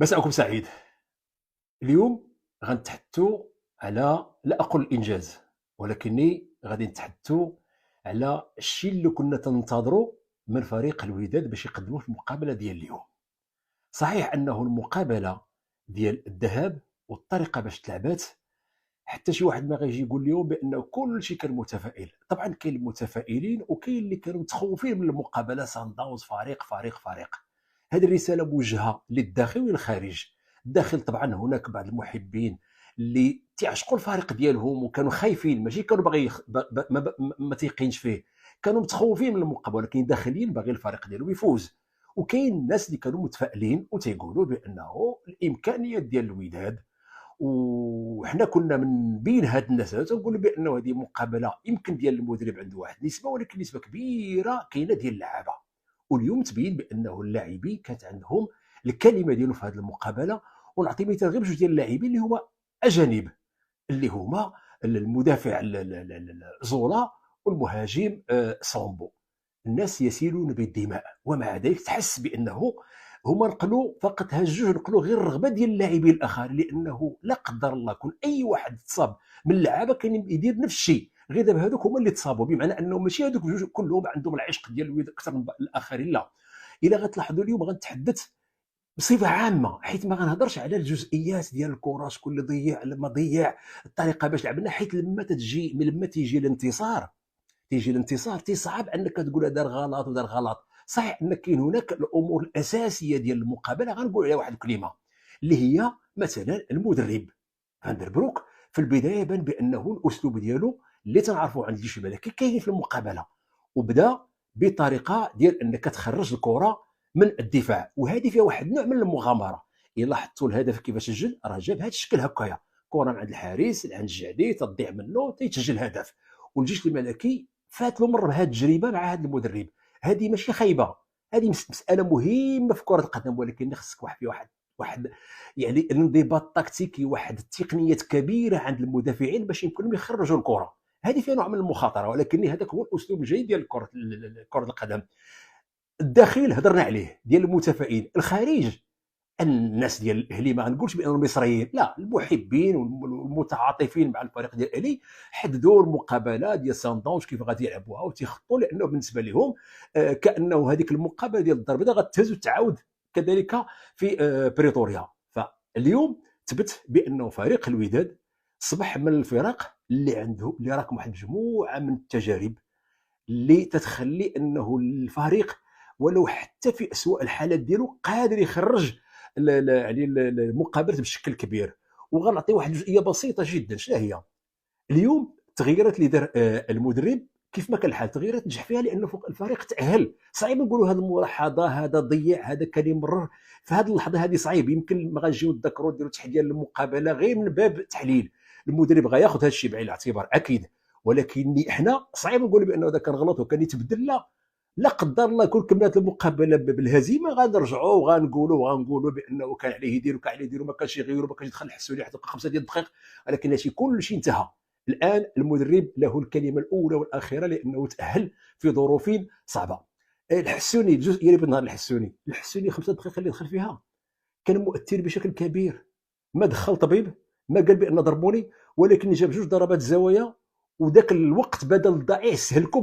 مساءكم سعيد. اليوم غنتحدثوا على، لا أقول الإنجاز، ولكني غادي نتحدثوا على الشيء اللي كنا تنتظروا من فريق الوداد باش يقدموه في المقابلة ديال اليوم. صحيح أنه المقابلة ديال الذهاب والطريقة باش تلعبات، حتى شي واحد ما غيجي يقول اليوم بأنه كل شيء كان متفائل. طبعا كاين المتفائلين وكاين اللي كانوا متخوفين من المقابلة. سان داونز فريق. هذه الرسالة موجهة للداخل وللخارج. الداخل طبعا هناك بعض المحبين اللي تعشقوا الفريق ديالهم وكانوا خايفين، ماشي كانوا باغي ما تيقينش فيه، كانوا متخوفين من المقابله، ولكن داخليا باغي الفريق ديالهم يفوز. وكاين الناس اللي كانوا متفائلين وتيقولوا بانه الامكانيات ديال الوداد، وحنا كنا من بين هاد الناس هذا تنقولوا بانه هذه مقابله يمكن ديال المدرب عنده واحد نسبه، ولكن نسبه كبيره كاينه ديال اللعابه. واليوم تبين بانه اللاعبين كانت عندهم الكلمه ديالو في هذه المقابله. ونعطي مثال غير بجوج ديال اللاعبين اللي هما اجانب، اللي هما المدافع زولا والمهاجم سامبو. الناس يسيلون بالدماء، ومع ذلك تحس بانه هما نقلوا فقط هاد الجوج، نقلوا غير الرغبه ديال اللاعبين الاخرين، لانه لا قدر الله كون اي واحد تصاب من اللعابه كان يدير نفس الشيء. غير دابا هذوك هما اللي تصابوا، بمعنى انهم ماشي هذوك بجوج كلهم عندهم العشق ديال الوداد اكثر من الاخرين، لا. الا غتلاحظوا اليوم غنتحدث بصفه عامه، حيت ما غنهضرش على الجزئيات ديال الكره، شكون اللي ضيع لما ضيع، الطريقه باش لعبنا، حيت لما تيجي الانتصار، تصعب انك تقول دار غلط ودار غلط. صحيح ان كاين هناك الامور الاساسيه ديال المقابله، غنقول عليها واحد الكلمه اللي هي مثلا المدرب فاندر بروك. في البدايه بان بانه الاسلوب ديالو اللي تنعرفوا عند الجيش الملكي كاين في المقابله، وبدا بطريقه ديال انك تخرج الكره من الدفاع، وهذه فيها واحد النوع من المغامره. الا لاحظتوا الهدف كيفاش سجل، راه جاب هذا الشكل هكايا، كره من عند الحارس عند الجعدي تضيع منه تيتسجل هدف. والجيش الملكي فات له مره بهذه التجربه مع هذا المدرب. هذه ماشي خايبه، هذه مساله مهمه في كره القدم، ولكن خصك واحد يعني الانضباط التكتيكي، واحد التقنيات كبيره عند المدافعين باش يمكن لهم يخرجوا الكره. هذه فيها نوع من المخاطره، ولكن هذاك هو الاسلوب الجيد ديال كره القدم. الداخل هضرنا عليه ديال المتفائلين، الخارج الناس ديال الاهلي، ما غنقولش بان المصريين لا، المحبين والمتعاطفين مع الفريق ديال الاهلي حددوا المقابله ديال سان داونج كيف غادي يلعبوها وتيخطوا، لانه بالنسبه لهم كانه هذيك المقابله ديال الضرب ده غتهز وتعاود كذلك في بريطوريا. فاليوم ثبت بانه فريق الوداد صبح من الفرق اللي عنده، اللي راكم واحد مجموعه من التجارب اللي تتخلي انه الفريق ولو حتى في اسوء الحالات ديالو قادر يخرج يعني المقابله بشكل كبير. وغنعطي واحد الجزئيه بسيطه جدا، شنو هي؟ اليوم التغييرات اللي دار المدرب كيف ما كان الحال تغييرات نجح فيها، لانه فوق الفريق تاهل. صعيب نقولوا هذه الملاحظه، هذا ضيع، هذا كان يمرر في هذه اللحظه هذه، صعيب. يمكن ما غنجيو نذكروا نديروا تحليل للمقابله غير من باب التحليل، المدرب غياخذ هذا الشيء بعين الاعتبار اكيد، ولكن احنا صعيب نقولوا بانه هذا كان غلط وكان يتبدل. لا، لا قدر الله كون كملت المقابله بالهزيمه غنرجعوا وغنقولوا بانه كان عليه يدير وكان عليه يدير وما كانش يغير وما كانش يدخل الحسوني حتى 5 ديال الدقائق. ولكن هادشي كل شيء انتهى. الان المدرب له الكلمه الاولى والاخيره، لانه تاهل في ظروف صعبه. الحسوني، الجزئيه اللي بنهار الحسوني 5 دقائق اللي دخل فيها كان مؤثر بشكل كبير. ما دخل طبيب، ما قال بان ضربوني، ولكن جاب جوج ضربات زوايا، وذاك الوقت بدل الضعيف سهلكوا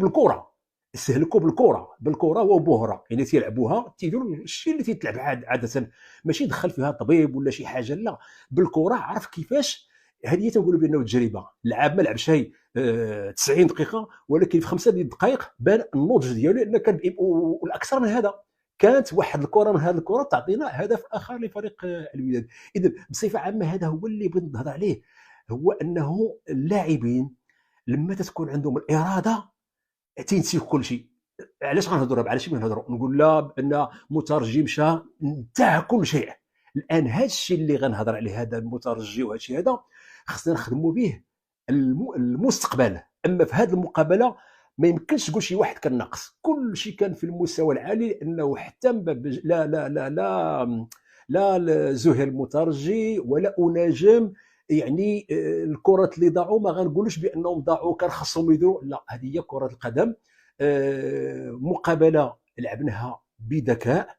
بالكره وبهره، يعني تيلعبوها تيديروا الشيء اللي تيتلعب عاده، ماشي دخل فيها طبيب ولا شي حاجه، لا، بالكره عرف كيفاش. هذه تنقولوا بانه تجربه، لعب ما لعبش 90 دقيقه، ولكن في 5 دقائق بان النضج ديالو، لان كان والاكثر من هذا كانت واحد الكره من هذه الكره تعطينا هدف اخر لفريق الوداد. اذا بصفه عامه هذا هو اللي بغيت نهضر عليه، هو انه اللاعبين لما تكون عندهم الاراده تنسيو كل شيء. علاش غنهضروا؟ علاش بنهضروا؟ نقول لا بان مترجي مشى انتهى كل شيء. الان هذا الشيء اللي غنهضر عليه، هذا المترجي وهذا الشيء هذا خصنا نخدموا به المستقبل. اما في هذه المقابله ما يمكنش تقول شي واحد كان ناقص، كل شيء كان في المستوى العالي، لانه حتى لا زهير المترجي ولا اناجم، يعني الكرات اللي ضاعوا ما غنقولوش بانهم ضاعوا كان خاصهم يديروا، لا، هذه هي كره القدم. مقابله لعبناها بذكاء،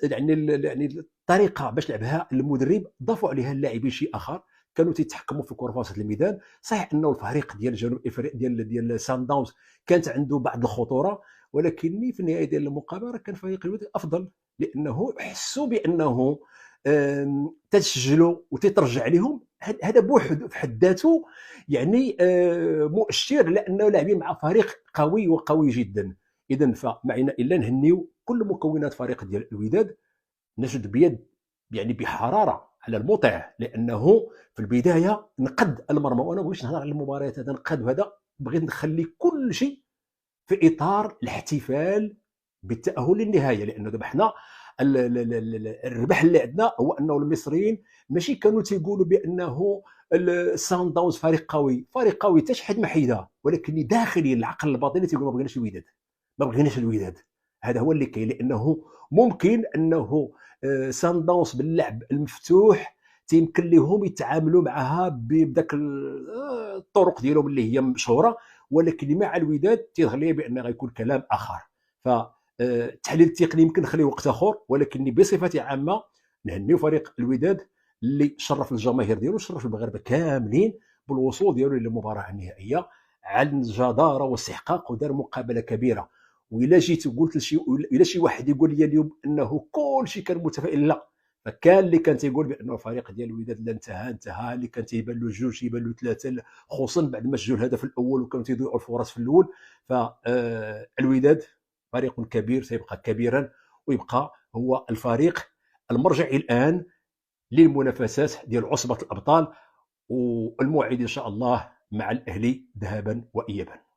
يعني الطريقه باش لعبها المدرب ضافوا عليها اللاعبين شيء اخر، كانوا تيتحكموا في الكره في وسط الميدان. صحيح انه الفريق ديال جنوب افريقيا ديال سان داونز كانت عنده بعض الخطوره، ولكن في النهايه ديال المقابله كان فريق الوداد افضل، لانه حسوا بانه تسجلوا وتترجع عليهم. هذا بوحده في حد ذاته يعني مؤشر لانه لاعبين مع فريق قوي وقوي جدا. اذا فمعنا الا نهنيو كل مكونات فريق ديال الوداد، نشد بيد يعني بحراره على المطيع، لانه في البدايه نقد المرمى. وانا ما بغيتش نهضر على المباريات هذا نقد وهذا، بغيت نخلي كل شيء في اطار الاحتفال بالتاهل للنهايه، لانه دابا حنا الربح اللي عندنا هو انه المصريين ماشي كانوا تيقولوا بانه الساوند داونز فريق قوي، فريق قوي حتى شي حد ما حيدها، ولكن داخلي العقل الباطني تيقول ما بغيناش الوداد، ما بغيناش الوداد. هذا هو اللي كاين، لانه ممكن انه سان داونز باللعب المفتوح تيمكن لهم يتعاملوا معها بداك الطرق ديالهم اللي هي مشهوره، ولكن مع الوداد تيظهر لي بان غيكون كلام اخر. فالتحليل التقني يمكن نخليه وقت اخر، ولكن بصفه عامه نهنيو فريق الوداد اللي شرف الجماهير ديالو، شرف المغاربه كاملين بالوصول ديالو للمباراه النهائيه عن جداره واستحقاق، ودار مقابله كبيره. وإلا جيت وقلت لشي، الا شي واحد يقول لي اليوم انه كل شيء كان متفائل، لا، فكان اللي كان تيقول بانه الفريق ديال الوداد لا انتهى، اللي كان تيبان له جوج تيبان له ثلاثه، خصوصا بعد ما سجلوا الهدف الاول وكانوا تيضيعوا الفرص في الاول. فالوداد فريق كبير سيبقى كبيرا، ويبقى هو الفريق المرجعي الان للمنافسات ديال عصبه الابطال، والموعد ان شاء الله مع الاهلي ذهابا وايابا.